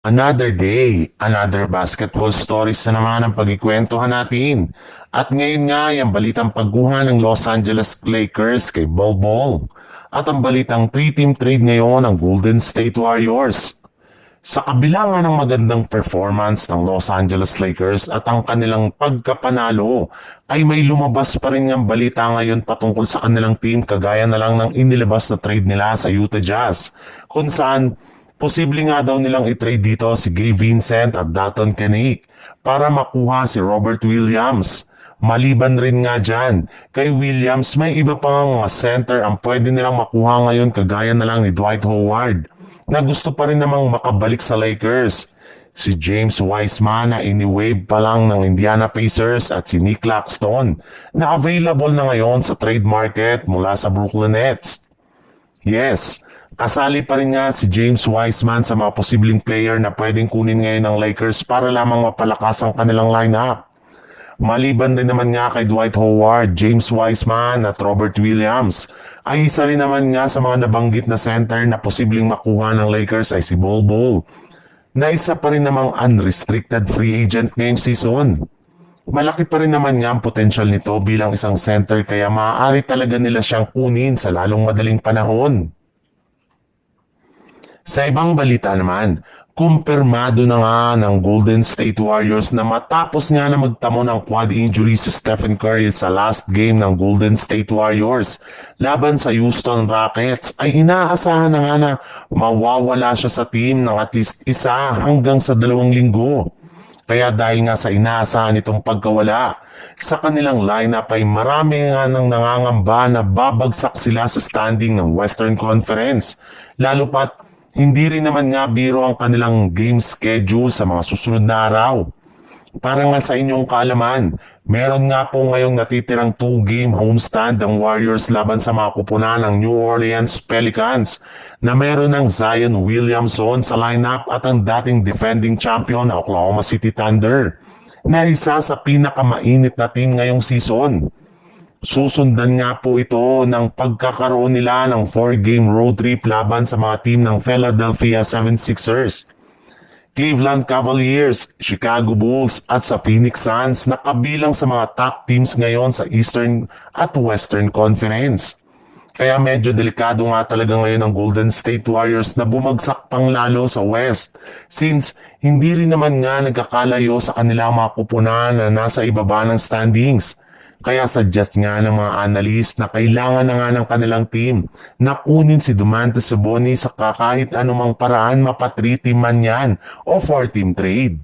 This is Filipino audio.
Another day, another basketball stories na naman ang pagkikwentuhan natin. At ngayon nga, yung balitang pagguha ng Los Angeles Lakers kay Bol Bol. At ang balitang 3-team trade ngayon ng Golden State Warriors. Sa kabila nga ng magandang performance ng Los Angeles Lakers at ang kanilang pagkapanalo, ay may lumabas pa rin ng balita ngayon patungkol sa kanilang team kagaya na lang ng inilabas na trade nila sa Utah Jazz, kung saan posible nga daw nilang i-trade dito si Gabe Vincent at Dalton Knecht para makuha si Robert Williams. Maliban rin nga dyan, kay Williams may iba pang mga center ang pwede nilang makuha ngayon kagaya na lang ni Dwight Howard na gusto pa rin namang makabalik sa Lakers. Si James Wiseman na ini-wave pa lang ng Indiana Pacers at si Nick Claxton na available na ngayon sa trade market mula sa Brooklyn Nets. Yes, kasali pa rin nga si James Wiseman sa mga posibleng player na pwedeng kunin ngayon ng Lakers para lamang mapalakas ang kanilang lineup. Maliban din naman nga kay Dwight Howard, James Wiseman at Robert Williams, ay isa rin naman nga sa mga nabanggit na center na posibleng makuha ng Lakers ay si Bol Bol, na isa pa rin namang unrestricted free agent ngayong season. Malaki pa rin naman nga ang potential nito bilang isang center kaya maaari talaga nila siyang kunin sa lalong madaling panahon. Sa ibang balita naman, kumpirmado na nga ng Golden State Warriors na matapos nga na magtamo ng quad injury si Stephen Curry sa last game ng Golden State Warriors laban sa Houston Rockets ay inaasahan na nga na mawawala siya sa team ng at least 1 hanggang sa 2 linggo. Kaya dahil nga sa inaasahan itong pagkawala, sa kanilang lineup ay marami nga nang nangangamba na babagsak sila sa standing ng Western Conference. Lalo pat hindi rin naman nga biro ang kanilang game schedule sa mga susunod na araw. Para nga sa inyong kaalaman, meron nga po ngayong natitirang 2-game homestand ng Warriors laban sa mga kupunan ng New Orleans Pelicans na meron ng Zion Williamson sa lineup at ang dating defending champion na Oklahoma City Thunder na isa sa pinakamainit na team ngayong season. Susundan nga po ito ng pagkakaroon nila ng 4-game road trip laban sa mga team ng Philadelphia 76ers, Cleveland Cavaliers, Chicago Bulls at sa Phoenix Suns na kabilang sa mga top teams ngayon sa Eastern at Western Conference. Kaya medyo delikado nga talaga ngayon ang Golden State Warriors na bumagsak pang lalo sa West since hindi rin naman nga nagkakalayo sa kanilang mga kupunan na nasa ibaba ng standings. Kaya suggest nga ng mga analyst na kailangan na nga ng kanilang team na kunin si Domantas Sabonis sa kahit anumang paraan mapa-3-team man yan o 4-team trade.